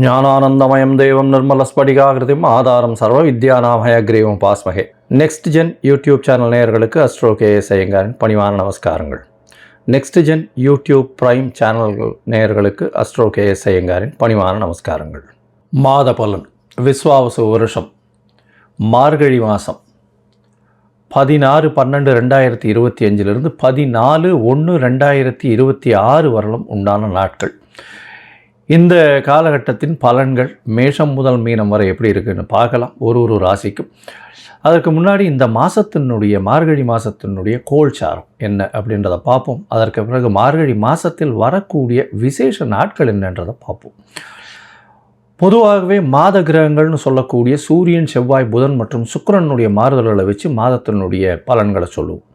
ஞானானந்தமயம் தேவம் நிர்மலஸ்படிகாகிருதிம் ஆதாரம் சர்வ வித்யாநாமயக்ரீவம் பாஸ்மகே. நெக்ஸ்ட் ஜென் யூடியூப் சேனல் நேயர்களுக்கு அஸ்ட்ரோ கேஎஸ் ஐயங்காரின் பணிவான நமஸ்காரங்கள். நெக்ஸ்ட் ஜென் யூடியூப் பிரைம் சேனல்கள் நேயர்களுக்கு அஸ்ட்ரோ கேஎஸ் ஐயங்காரின் பணிவான நமஸ்காரங்கள். மாத பலன் விஸ்வாவசு வருஷம் மார்கழி மாதம் 16/12/2025 14/1/2026 வரலும் உண்டான நாட்கள். இந்த காலகட்டத்தின் பலன்கள் மேஷம் முதல் மீனம் வரை எப்படி இருக்குன்னு பார்க்கலாம், ஒரு ராசிக்கும். அதற்கு முன்னாடி இந்த மாதத்தினுடைய மார்கழி மாதத்தினுடைய கோல்சாரம் என்ன அப்படின்றத பார்ப்போம். அதற்கு பிறகு மார்கழி மாதத்தில் வரக்கூடிய விசேஷ நாட்கள் என்னன்றதை பார்ப்போம். பொதுவாகவே மாத கிரகங்கள்னு சொல்லக்கூடிய சூரியன், செவ்வாய், புதன் மற்றும் சுக்கிரனுடைய மாறுதல்களை வச்சு மாதத்தினுடைய பலன்களை சொல்லுவோம்.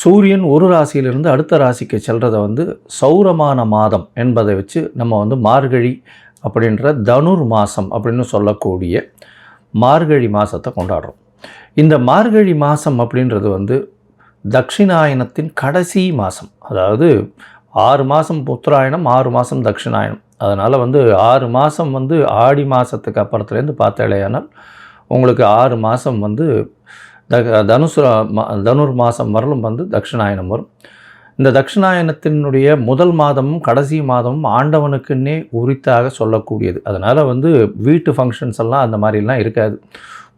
சூரியன் ஒரு ராசியிலிருந்து அடுத்த ராசிக்கு செல்றதை சௌரமான மாதம் என்பதை வச்சு நம்ம மார்கழி அப்படின்ற தனுர் மாதம் அப்படின்னு சொல்லக்கூடிய மார்கழி மாதத்தை கொண்டாடுறோம். இந்த மார்கழி மாதம் அப்படின்றது தட்சிணாயனத்தின் கடைசி மாதம். அதாவது 6 மாதம் உத்தராயணம், 6 மாதம் தட்சிணாயனம். அதனால் 6 மாதம் ஆடி மாதத்துக்கு அப்புறத்துலேருந்து பார்த்தாலேயானால் உங்களுக்கு 6 மாதம் தனுர் மாதம் வரலும் தட்சிணாயனம் வரும். இந்த தட்சிணாயனத்தினுடைய முதல் மாதமும் கடைசி மாதமும் ஆண்டவனுக்குன்னே உரித்தாக சொல்லக்கூடியது. அதனால் வீட்டு ஃபங்க்ஷன்ஸ் எல்லாம் அந்த மாதிரிலாம் இருக்காது.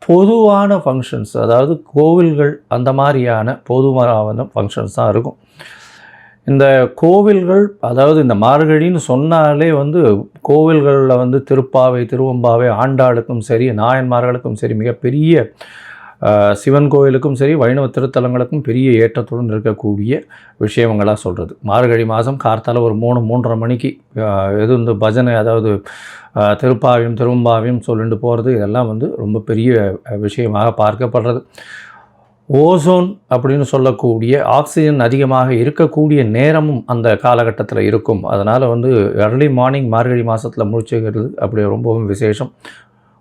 பொதுவான ஃபங்க்ஷன்ஸ், அதாவது கோவில்கள் அந்த மாதிரியான பொதுவான ஃபங்க்ஷன்ஸ் தான் இருக்கும். இந்த கோவில்கள், அதாவது இந்த மார்கழின்னு சொன்னாலே கோவில்களில் திருப்பாவை, திருவம்பாவை, ஆண்டாளுக்கும் சரி, நாயன்மார்களுக்கும் சரி, மிகப்பெரிய சிவன் கோவிலுக்கும் சரி, வைணவ திருத்தலங்களுக்கும் பெரிய ஏற்றத்துடன் இருக்கக்கூடிய விஷயங்களாக சொல்கிறது. மார்கழி மாதம் கார்த்தால ஒரு 3-3:30 மணிக்கு பஜனை, அதாவது திருப்பாவையும் திருவம்பாவையும் சொல்லிட்டு போகிறது, இதெல்லாம் ரொம்ப பெரிய விஷயமாக பார்க்கப்படுறது. ஓசோன் அப்படின்னு சொல்லக்கூடிய ஆக்சிஜன் அதிகமாக இருக்கக்கூடிய நேரமும் அந்த காலகட்டத்தில் இருக்கும். அதனால் எர்லி மார்னிங் மார்கழி மாதத்தில் முடிச்சுக்கிறது அப்படி ரொம்பவும் விசேஷம்.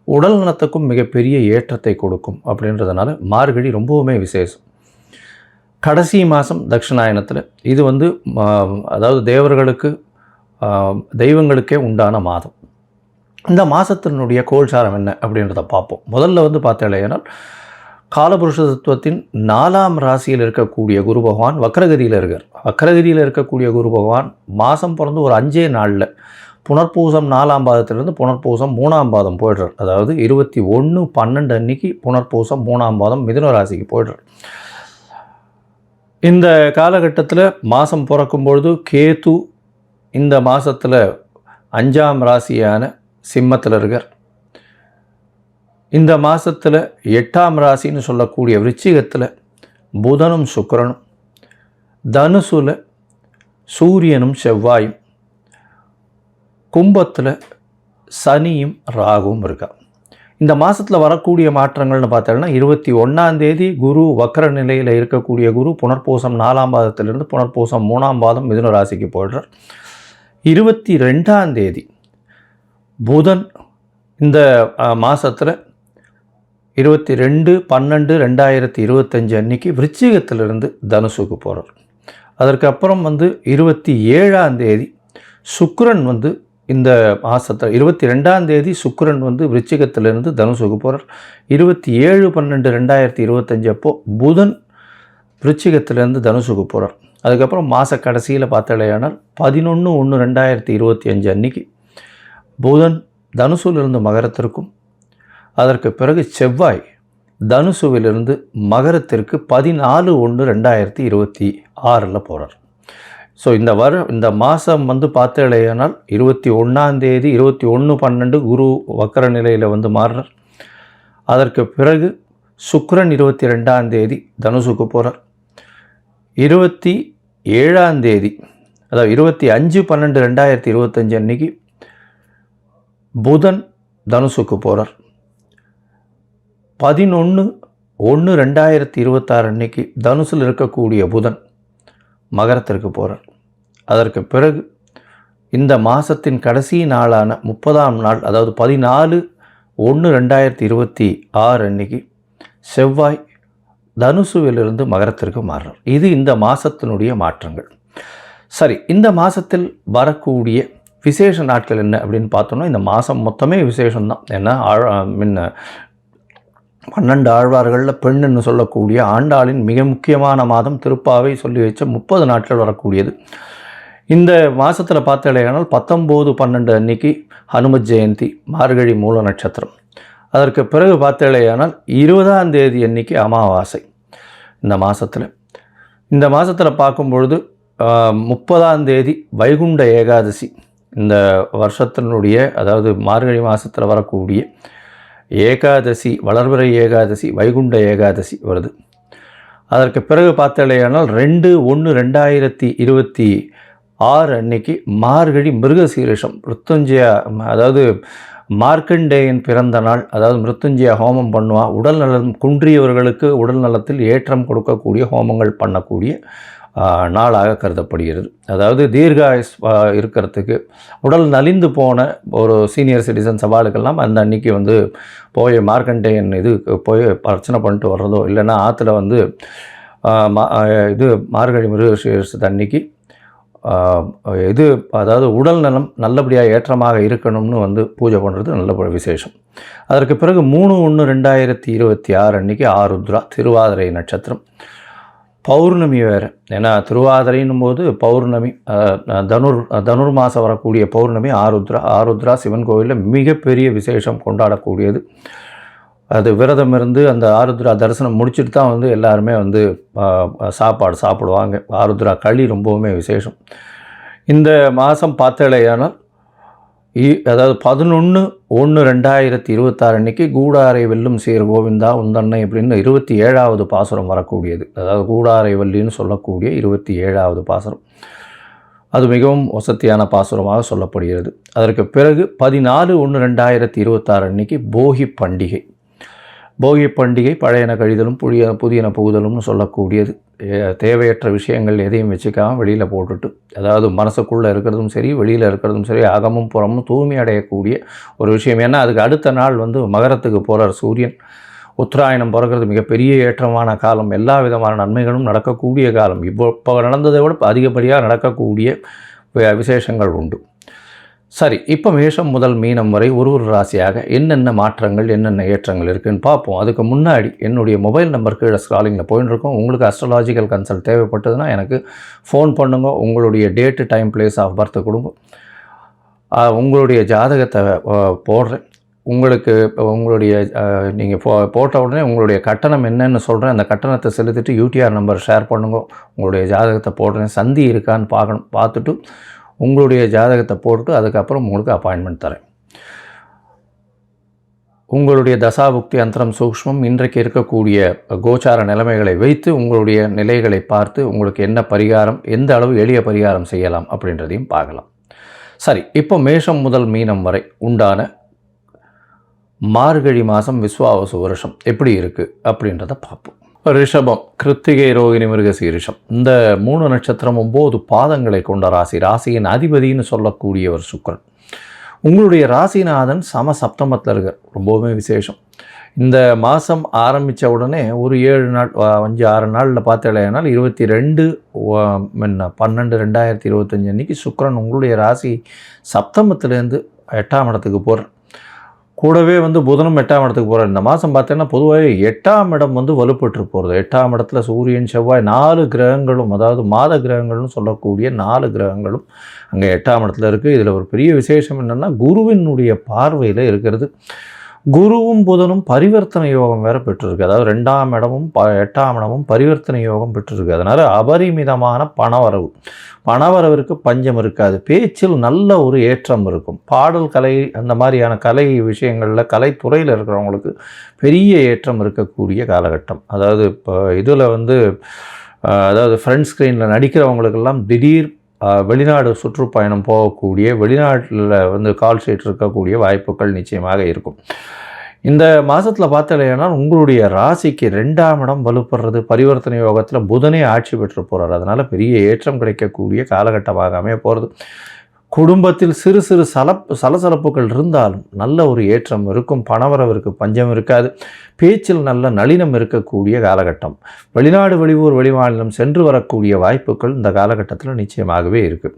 உடல் நலத்துக்கும் மிகப்பெரிய ஏற்றத்தை கொடுக்கும். அப்படின்றதுனால மார்கழி ரொம்பவுமே விசேஷம். கடைசி மாதம் தட்சிணாயனத்தில் இது அதாவது தேவர்களுக்கு, தெய்வங்களுக்கே உண்டான மாதம். இந்த மாதத்தினுடைய கோல்சாரம் என்ன அப்படின்றத பார்ப்போம். முதல்ல பார்த்தாலேனால் காலபுருஷ தத்துவத்தின் 4ஆம் ராசியில் இருக்கக்கூடிய குரு பகவான் வக்ரகதியில் இருக்கார். வக்ரகதியில் இருக்கக்கூடிய குரு பகவான் மாதம் பிறந்து ஒரு 5 நாளில் புனர்பூசம் 4ஆம் பாதத்திலிருந்து புனர்பூசம் 3ஆம் பாதம் போய்டுறார். அதாவது 21/12 அன்னைக்கு புனர்பூசம் 3ஆம் பாதம் மிதுன ராசிக்கு போய்டுறார். இந்த காலகட்டத்தில் மாதம் பிறக்கும்பொழுது கேது இந்த மாதத்தில் 5ஆம் ராசியான சிம்மத்தில் இருக்கார். இந்த மாதத்தில் 8ஆம் ராசின்னு சொல்லக்கூடிய விருச்சிகத்தில் புதனும் சுக்கிரனும், தனுசுல சூரியனும் செவ்வாயும், கும்பத்தில் சனியும் ராகுவும் இருக்கா. இந்த மாதத்தில் வரக்கூடிய மாற்றங்கள்னு பார்த்தோம்னா 21ஆம் தேதி குரு வக்ர நிலையில் இருக்கக்கூடிய குரு புனர்பூசம் 4ஆம் பாதத்திலிருந்து புனர்பூசம் 3ஆம் பாதம் மிதுன ராசிக்கு போய்டுறார். 22ஆம் தேதி புதன் இந்த மாதத்தில் 22/12/2025 அன்னைக்கு விருச்சிகத்திலிருந்து தனுசுக்கு போகிறார். அதற்கப்புறம் 27ஆம் தேதி சுக்கிரன் இந்த மாதத்தில் 22ஆம் தேதி சுக்கிரன் விருச்சிகத்திலிருந்து தனுசுக்கு போகிறார். 27/12/2025 அப்போ புதன் விருச்சிகத்திலிருந்து தனுசுக்கு போகிறார். அதுக்கப்புறம் மாத கடைசியில் பார்த்தாலேயானால் 11/1/2025 அன்னைக்கு புதன் தனுசுவிலிருந்து மகரத்திற்கும், அதற்கு பிறகு செவ்வாய் தனுசுவிலிருந்து மகரத்திற்கு 14/1/2026 போகிறார். ஸோ இந்த மாதம் பார்த்தேனால் 21ஆம் தேதி 21/12 குரு வக்கர நிலையில் மாறுறார். அதற்கு பிறகு சுக்கிரன் 22ஆம் தேதி தனுசுக்கு போகிறார். 27ஆம் தேதி, அதாவது 25/12/2025 அன்னைக்கு புதன் தனுசுக்கு போகிறார். 11/1/2026 அன்னைக்கு தனுசில் இருக்கக்கூடிய புதன் மகரத்திற்கு போகிறார். அதற்கு பிறகு இந்த மாதத்தின் கடைசி நாளான 30ஆம் நாள், அதாவது 14/1/2026 அன்னைக்கு செவ்வாய் தனுசுவிலிருந்து மகரத்திற்கு மாறுறார். இது இந்த மாதத்தினுடைய மாற்றங்கள். சரி, இந்த மாதத்தில் வரக்கூடிய விசேஷ நாட்கள் என்ன அப்படின்னு பார்த்தோம்னா இந்த மாதம் மொத்தமே விசேஷம்தான். ஏன்னா 12 ஆழ்வார்களில் பெண்ணுன்னு சொல்லக்கூடிய ஆண்டாளின் மிக முக்கியமான மாதம் திருப்பாவை சொல்லி வச்ச 30 நாட்கள் வரக்கூடியது. இந்த மாதத்தில் பார்த்தடையானால் 19/12 அன்னைக்கு ஹனுமத் ஜெயந்தி, மார்கழி மூல நட்சத்திரம். அதற்கு பிறகு பார்த்தடையானால் 20ஆம் தேதி அன்னைக்கு அமாவாசை. இந்த மாதத்தில் பார்க்கும்பொழுது 30ஆம் தேதி வைகுண்ட ஏகாதசி. இந்த வருஷத்தினுடைய அதாவது மார்கழி மாதத்தில் வரக்கூடிய ஏகாதசி, வளர்பிறை ஏகாதசி, வைகுண்ட ஏகாதசி வருது. அதற்கு பிறகு பார்த்தலையானால் 2/1/2026 அன்னைக்கு மார்கழி மிருகசீரிஷம், மிருத்துஞ்சய, அதாவது மார்க்கண்டேயன் பிறந்த நாள். அதாவது மிருத்துஞ்சய ஹோமம் பண்ணுவா. உடல் நலம் குன்றியவர்களுக்கு உடல் நலத்தில் ஏற்றம் கொடுக்கக்கூடிய ஹோமங்கள் பண்ணக்கூடிய நாளாக கருதப்படுகிறது. அதாவது தீர்காயுஸ் இருக்கிறதுக்கு, உடல் நலிந்து போன ஒரு சீனியர் சிட்டிசன்ஸ் சவாலுக்கெல்லாம் அந்த அன்னைக்கு வந்து போய் மார்க்கண்டேயன் போய் அர்ச்சனை பண்ணிட்டு வர்றதோ, இல்லைன்னா ஆற்றுல வந்து இது மார்கழி மிருகசீரிஷத்து அன்னைக்கு அதாவது உடல் நலம் நல்லபடியாக ஏற்றமாக இருக்கணும்னு வந்து பூஜை பண்ணுறது நல்ல விசேஷம். அதற்கு பிறகு 3/1/2026 அன்னைக்கு ஆருத்ரா, திருவாதிரை நட்சத்திரம், பௌர்ணமி வேறு. ஏன்னா திருவாதிரைன்னும் போது பௌர்ணமி, தனுர் மாதம் வரக்கூடிய பௌர்ணமி ஆருத்ரா சிவன் கோவிலில் மிகப்பெரிய விசேஷம் கொண்டாடக்கூடியது. அது விரதம் இருந்து அந்த ஆருத்ரா தரிசனம் முடிச்சுட்டு தான் வந்து எல்லாருமே வந்து சாப்பாடு சாப்பிடுவாங்க. ஆருத்ரா களி ரொம்பவுமே விசேஷம். இந்த மாதம் பார்த்தலையானால் அதாவது 11/1/2026 அன்னைக்கு கூடாரை வெல்லும் சீர் கோவிந்தா உந்தன்னை அப்படின்னு 27வது பாசுரம் வரக்கூடியது. அதாவது கூடாரை வல்லின்னு சொல்லக்கூடிய 27வது பாசுரம். அது மிகவும் வசத்தியான பாசுரமாக சொல்லப்படுகிறது. அதற்கு பிறகு 14/1/2026 அன்னைக்கு போகி பண்டிகை. போகி பண்டிகை பழையன கழிதலும் புதியன புகுதலும்னு சொல்லக்கூடியது. தேவையற்ற விஷயங்கள் எதையும் வச்சுக்காமல் வெளியில் போட்டுட்டு, அதாவது மனசுக்குள்ளே இருக்கிறதும் சரி வெளியில் இருக்கிறதும் சரி அகமும் புறமும் தூய்மை அடையக்கூடிய ஒரு விஷயம். ஏன்னா அதுக்கு அடுத்த நாள் வந்து மகரத்துக்கு போகிறார் சூரியன். உத்தராயணம் பிறக்கிறது மிகப்பெரிய ஏற்றமான காலம். எல்லா விதமான நன்மைகளும் நடக்கக்கூடிய காலம். இப்போ நடந்ததை விட அதிகப்படியாக நடக்கக்கூடிய விசேஷங்கள் உண்டு. சரி, இப்போ மேஷம் முதல் மீனம் வரை ஒரு ராசியாக என்னென்ன மாற்றங்கள் என்னென்ன ஏற்றங்கள் இருக்குதுன்னு பார்ப்போம். அதுக்கு முன்னாடி என்னுடைய மொபைல் நம்பர் கீழே ஸ்க்ராலிங்கில் போயின்னு இருக்கோம். உங்களுக்கு அஸ்ட்ராலாஜிக்கல் கன்சல்ட் தேவைப்பட்டதுன்னா எனக்கு ஃபோன் பண்ணுங்க. உங்களுடைய date, time, place of birth கொடுங்க. உங்களுடைய ஜாதகத்தை போடுறேன். உங்களுடைய நீங்கள் போட்ட உடனே உங்களுடைய கட்டணம் என்னன்னு சொல்கிறேன். அந்த கட்டணத்தை செலுத்திட்டு யூடிஆர் நம்பர் ஷேர் பண்ணுங்க. உங்களுடைய ஜாதகத்தை போடுறேன். சந்தி இருக்கான்னு பார்க்கணும். பார்த்துட்டு உங்களுடைய ஜாதகத்தை போட்டு அதுக்கப்புறம் உங்களுக்கு அப்பாயின்மெண்ட் தரேன். உங்களுடைய தசாபுக்தி அந்தரம் சூக்ஷ்மம் இன்றைக்கு இருக்கக்கூடிய கோச்சார நிலைமைகளை வைத்து உங்களுடைய நிலைகளை பார்த்து உங்களுக்கு என்ன பரிகாரம், எந்த அளவு எளிய பரிகாரம் செய்யலாம் அப்படின்றதையும் பார்க்கலாம். சரி, இப்போ மேஷம் முதல் மீனம் வரை உண்டான மார்கழி மாதம் விஸ்வாவசு வருஷம் எப்படி இருக்குது அப்படின்றத பார்ப்போம். ரிஷபம், கிருத்திகை, ரோகிணி, மிருகசீரிஷம். இந்த 3 நட்சத்திரம் 9 பாதங்களை கொண்ட ராசி. ராசியின் அதிபதினு சொல்லக்கூடியவர் சுக்கிரன். உங்களுடைய ராசிநாதன் சப்தமத்தில் இருக்கார். ரொம்பவுமே விசேஷம். இந்த மாதம் ஆரம்பித்த உடனே ஒரு 7 நாள் 5-6 நாளில் பார்த்தேனால் 22/12/2025 அன்றைக்கி சுக்கிரன் உங்களுடைய ராசி சப்தமத்திலேருந்து 8ஆம் இடத்துக்கு போகிறார். கூடவே வந்து புதனும் 8ஆம் இடத்துக்கு போகிறார். இந்த மாதம் பார்த்தீங்கன்னா பொதுவாக 8ஆம் இடம் வந்து வலுப்பட்டு போகிறது. 8ஆம் இடத்துல சூரியன், செவ்வாய் 4 கிரகங்களும், அதாவது மாத கிரகங்கள்னு சொல்லக்கூடிய 4 கிரகங்களும் அங்கே 8ஆம் இடத்துல இருக்குது. இதில் ஒரு பெரிய விசேஷம் என்னென்னா குருவினுடைய பார்வையில் இருக்கிறது. குருவும் புதனும் பரிவர்த்தனை யோகம் வேறு பெற்றிருக்கு. அதாவது 2ஆம் இடமும் 8ஆம் இடமும் பரிவர்த்தனை யோகம் பெற்றிருக்கு. அதனால் அபரிமிதமான பணவரவிற்கு பஞ்சம் இருக்காது. பேச்சில் நல்ல ஒரு ஏற்றம் இருக்கும். பாடல் கலை அந்த மாதிரியான கலை விஷயங்களில் கலைத்துறையில் இருக்கிறவங்களுக்கு பெரிய ஏற்றம் இருக்கக்கூடிய காலகட்டம். அதாவது இப்போ இதில் வந்து அதாவது ஃப்ரண்ட் ஸ்க்ரீனில் நடிக்கிறவங்களுக்கெல்லாம் திடீர் வெளிநாடு சுற்றுப்பயணம் போகக்கூடிய, வெளிநாட்டில் வந்து கால் ஷீட் இருக்கக்கூடிய வாய்ப்புகள் நிச்சயமாக இருக்கும். இந்த மாதத்தில் பார்த்தலைன்னா உங்களுடைய ராசிக்கு 2ஆம் இடம் வலுப்படுறது. பரிவர்த்தனை யோகத்தில் புதனே ஆட்சி பெற்று போகிறார். அதனால் பெரிய ஏற்றம் கிடைக்கக்கூடிய காலகட்டமாக அமைய போகிறது. குடும்பத்தில் சிறு சிறு சலசலப்புகள் இருந்தாலும் நல்ல ஒரு ஏற்றம் இருக்கும். பணவரவிற்கு பஞ்சம் இருக்காது. பேச்சில் நல்ல நளினம் இருக்கக்கூடிய காலகட்டம். வெளிநாடு, வெளியூர், வெளிமாநிலம் சென்று வரக்கூடிய வாய்ப்புகள் இந்த காலகட்டத்தில் நிச்சயமாகவே இருக்குது.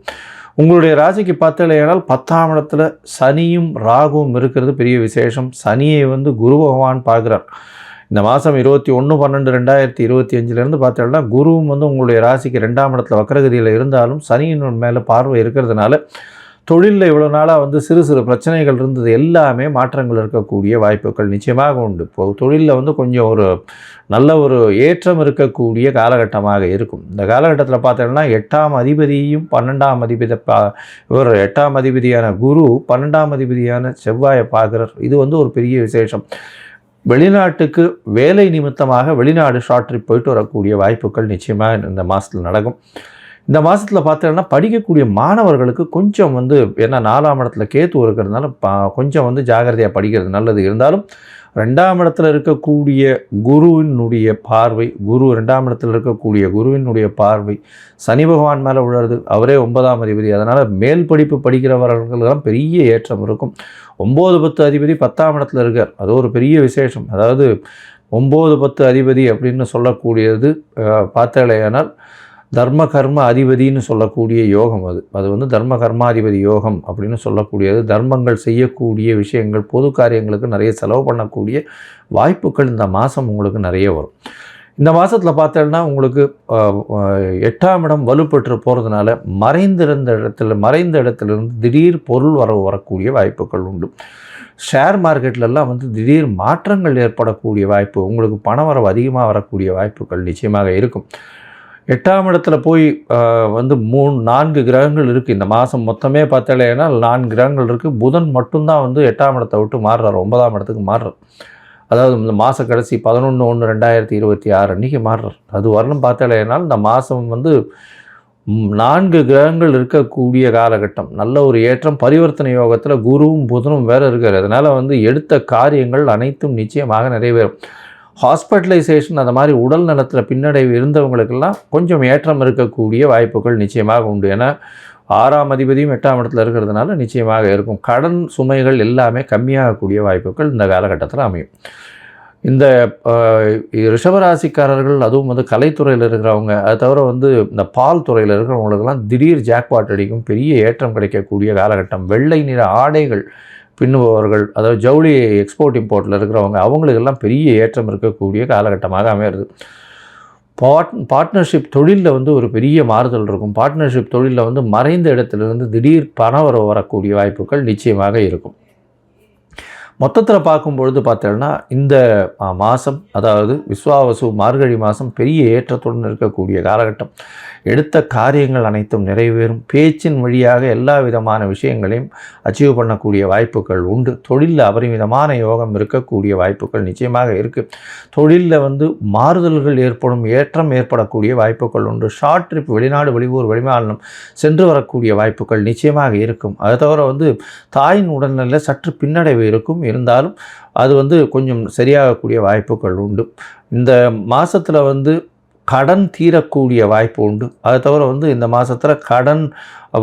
உங்களுடைய ராசிக்கு பார்த்தலையானால் 10ஆம் இடத்துல சனியும் ராகுவும் இருக்கிறது பெரிய விசேஷம். சனியை வந்து குரு பகவான் பார்க்குறார். இந்த மாதம் 21/12/2025 பார்த்தோம்னா குருவும் வந்து உங்களுடைய ராசிக்கு 2ஆம் இடத்துல வக்ரகதியில் இருந்தாலும் சனியின் மேலே பார்வை இருக்கிறதுனால தொழிலில் இவ்வளோ நாளாக வந்து சிறு சிறு பிரச்சனைகள் இருந்தது எல்லாமே மாற்றங்கள் இருக்கக்கூடிய வாய்ப்புகள் நிச்சயமாக உண்டு. இப்போது தொழிலில் வந்து கொஞ்சம் ஒரு நல்ல ஒரு ஏற்றம் இருக்கக்கூடிய காலகட்டமாக இருக்கும். இந்த காலகட்டத்தில் பார்த்தோம்னா 8ஆம் அதிபதியும் 12ஆம் அதிபதி இவர் 8ஆம் அதிபதியான குரு 12ஆம் அதிபதியான செவ்வாயை பார்க்குறார். இது வந்து ஒரு பெரிய விசேஷம். வெளிநாட்டுக்கு வேலை நிமித்தமாக வெளிநாடு ஷார்ட் ட்ரிப் போயிட்டு வரக்கூடிய வாய்ப்புகள் நிச்சயமாக இந்த மாதத்தில் நடக்கும். இந்த மாதத்தில் பார்த்தோன்னா படிக்கக்கூடிய மாணவர்களுக்கு கொஞ்சம் வந்து ஏன்னா 4ஆம் இடத்துல கேத்து இருக்கிறதுனால கொஞ்சம் வந்து ஜாகிரதையாக படிக்கிறது நல்லது. இருந்தாலும் 2ஆம் இடத்துல இருக்கக்கூடிய குருவினுடைய பார்வை, 2ஆம் இடத்துல இருக்கக்கூடிய குருவினுடைய பார்வை சனி பகவான் மேலே விழுறது. அவரே 9ஆம் அதிபதி. அதனால் மேல் படிப்பு படிக்கிறவர்களுக்கெல்லாம் பெரிய ஏற்றம் இருக்கும். 9-10 அதிபதி 10ஆம் இடத்துல இருக்கார். அது ஒரு பெரிய விசேஷம். அதாவது 9-10 அதிபதி அப்படின்னு சொல்லக்கூடியது பார்த்தலையானால் தர்ம கர்ம அதிபதினு சொல்லக்கூடிய யோகம். அது வந்து தர்ம கர்மாதிபதி யோகம் அப்படின்னு சொல்லக்கூடியது. தர்மங்கள் செய்யக்கூடிய விஷயங்கள், பொது காரியங்களுக்கு நிறைய செலவு பண்ணக்கூடிய வாய்ப்புகள் இந்த மாதம் உங்களுக்கு நிறைய வரும். இந்த மாதத்தில் பார்த்தோன்னா உங்களுக்கு 8ஆம் இடம் வலுப்பெற்று போகிறதுனால மறைந்த இடத்துலேருந்து திடீர் பொருள் வரக்கூடிய வாய்ப்புகள் உண்டு. ஷேர் மார்க்கெட்லலாம் வந்து திடீர் மாற்றங்கள் ஏற்படக்கூடிய வாய்ப்பு, உங்களுக்கு பணவரவு அதிகமாக வரக்கூடிய வாய்ப்புகள் நிச்சயமாக இருக்கும். 8ஆம் இடத்துல போய் வந்து 4 கிரகங்கள் இருக்குது. இந்த மாதம் மொத்தமே பார்த்தாலேனா 4 கிரகங்கள் இருக்குது. புதன் மட்டும்தான் வந்து 8ஆம் இடத்தை விட்டு மாறுறார், 9ஆம் இடத்துக்கு மாறுறார். அதாவது இந்த மாத கடைசி 11/1/2026 அன்றைக்கி மாறுறார். அது வரலும் பார்த்தாலேனால் இந்த மாதம் வந்து 4 கிரகங்கள் இருக்கக்கூடிய காலகட்டம். நல்ல ஒரு ஏற்றம். பரிவர்த்தனை யோகத்தில் குருவும் புதனும் வேறு இருக்கார். அதனால் வந்து எடுத்த காரியங்கள் அனைத்தும் நிச்சயமாக நிறைவேறும். ஹாஸ்பிட்டலைசேஷன் அந்த மாதிரி உடல் நலத்தில் பின்னடைவு இருந்தவங்களுக்கெல்லாம் கொஞ்சம் ஏற்றம் இருக்கக்கூடிய வாய்ப்புகள் நிச்சயமாக உண்டு. ஏன்னா 6ஆம் அதிபதியும் 8ஆம் இடத்துல இருக்கிறதுனால நிச்சயமாக இருக்கும். கடன் சுமைகள் எல்லாமே கம்மியாகக்கூடிய வாய்ப்புகள் இந்த காலகட்டத்தில் அமையும். இந்த ரிஷபராசிக்காரர்கள், அதுவும் வந்து கலைத்துறையில் இருக்கிறவங்க, அது தவிர வந்து இந்த பால் துறையில் இருக்கிறவங்களுக்கெல்லாம் திடீர் ஜாக்பாட் அடிக்கும், பெரிய ஏற்றம் கிடைக்கக்கூடிய காலகட்டம். வெள்ளை நிற ஆடைகள் பின்னுபவர்கள், அதாவது ஜவுளி எக்ஸ்போர்ட் இம்போர்ட்டில் இருக்கிறவங்க, அவங்களுக்கெல்லாம் பெரிய ஏற்றம் இருக்கக்கூடிய காலகட்டமாக அமையிறது. பார்ட்னர்ஷிப் தொழிலில் வந்து ஒரு பெரிய மாறுதல் இருக்கும். பார்ட்னர்ஷிப் தொழிலில் வந்து மறைந்த இடத்துலேருந்து திடீர் பணவரவு வரக்கூடிய வாய்ப்புகள் நிச்சயமாக இருக்கும். மொத்தத்தில் பார்க்கும்பொழுது பார்த்தோன்னா இந்த மாதம், அதாவது விஸ்வாவசு மார்கழி மாதம் பெரிய ஏற்றத்துடன் இருக்கக்கூடிய காலகட்டம். எடுத்த காரியங்கள் அனைத்தும் நிறைவேறும். பேச்சின் வழியாக எல்லா விதமான விஷயங்களையும் அச்சீவ் பண்ணக்கூடிய வாய்ப்புகள் உண்டு. தொழிலில் அபரிமிதமான யோகம் இருக்கக்கூடிய வாய்ப்புகள் நிச்சயமாக இருக்குது. தொழிலில் வந்து மாறுதல்கள் ஏற்படும், ஏற்றம் ஏற்படக்கூடிய வாய்ப்புகள் உண்டு. ஷார்ட் ட்ரிப், வெளிநாடு வெளியூர் வெளிமாநிலம் சென்று வரக்கூடிய வாய்ப்புகள் நிச்சயமாக இருக்கும். அதை தவிர வந்து தாயின் உடல்நிலையில் சற்று பின்னடைவு இருக்கும். இருந்தாலும் அது வந்து கொஞ்சம் சரியாகக்கூடிய வாய்ப்புகள் உண்டு. இந்த மாதத்தில் வந்து கடன் தீரக்கூடிய வாய்ப்பு உண்டு. அதை தவிர வந்து இந்த மாதத்தில் கடன்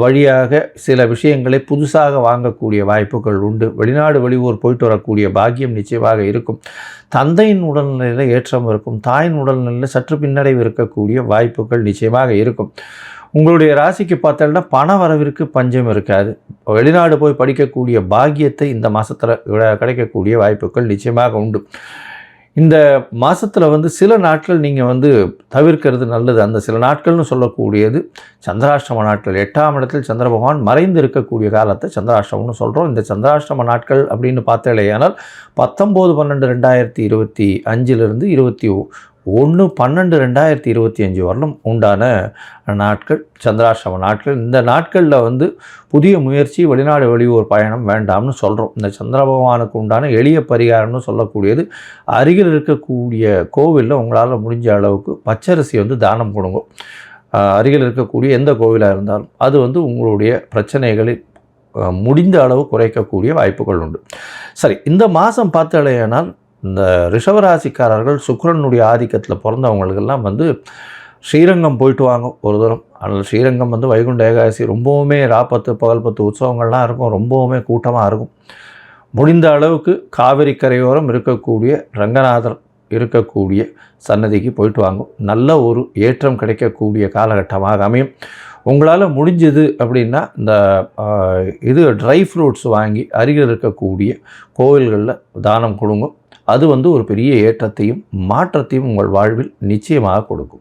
வழியாக சில விஷயங்களை புதுசாக வாங்கக்கூடிய வாய்ப்புகள் உண்டு. வெளிநாடு வெளியூர் போயிட்டு வரக்கூடிய பாக்கியம் நிச்சயமாக இருக்கும். தந்தையின் உடல்நிலையில் ஏற்றம் இருக்கும். தாயின் உடல்நிலையில் சற்று பின்னடைவு இருக்கக்கூடிய வாய்ப்புகள் நிச்சயமாக இருக்கும். உங்களுடைய ராசிக்கு பார்த்தோம்னா பண வரவிற்கு பஞ்சம் இருக்காது. வெளிநாடு போய் படிக்கக்கூடிய பாக்கியத்தை இந்த மாதத்தில் கிடைக்கக்கூடிய வாய்ப்புகள் நிச்சயமாக உண்டு. இந்த மாதத்தில் வந்து சில நாட்கள் நீங்கள் வந்து தவிர்க்கிறது நல்லது. அந்த சில நாட்கள்னு சொல்லக்கூடியது சந்திராஷ்டம நாட்கள். 8ஆம் இடத்தில் சந்திர பகவான் மறைந்து இருக்கக்கூடிய காலத்தை சந்திராஷ்டமம்னு சொல்கிறோம். இந்த சந்திராஷ்டம நாட்கள் அப்படின்னு பார்த்தாலேயானால் 19/12/2025 21/12/2025 வரலும் உண்டான நாட்கள் சந்திராஷ்டம நாட்கள். இந்த நாட்களில் வந்து புதிய முயற்சி, வெளிநாடு வெளியூர் பயணம் வேண்டாம்னு சொல்கிறோம். இந்த சந்திர பகவானுக்கு உண்டான எளிய பரிகாரம்னு சொல்லக்கூடியது, அருகில் இருக்கக்கூடிய கோவிலில் உங்களால் முடிஞ்ச அளவுக்கு பச்சரிசி வந்து தானம் கொடுங்க. அருகில் இருக்கக்கூடிய எந்த கோவிலாக இருந்தாலும் அது வந்து உங்களுடைய பிரச்சனைகளை முடிந்த அளவு குறைக்கக்கூடிய வாய்ப்புகள் உண்டு. சரி, இந்த மாதம் பார்த்தாலேயானால் இந்த ரிஷபராசிக்காரர்கள் சுக்கிரனுடைய ஆதிக்கத்தில் பிறந்தவங்களுக்கெல்லாம் வந்து ஸ்ரீரங்கம் போயிட்டு வாங்க ஒரு தூரம். அதனால் ஸ்ரீரங்கம் வந்து வைகுண்ட ஏகாதசி ரொம்பவுமே ராப்பத்து பகல் 10 உற்சவங்கள்லாம் இருக்கும். ரொம்பவுமே கூட்டமாக இருக்கும். முடிந்த அளவுக்கு காவிரி கரையோரம் இருக்கக்கூடிய ரங்கநாதர் இருக்கக்கூடிய சன்னதிக்கு போயிட்டு வாங்க. நல்ல ஒரு ஏற்றம் கிடைக்கக்கூடிய காலகட்டமாக அமையும். உங்களால் முடிஞ்சது அப்படின்னா இந்த இது ட்ரை ஃப்ரூட்ஸ் வாங்கி அருகில் இருக்கக்கூடிய கோவில்களில் தானம் கொடுங்க. அது வந்து ஒரு பெரிய ஏற்றத்தையும் மாற்றத்தையும் உங்கள் வாழ்வில் நிச்சயமாக கொடுக்கும்.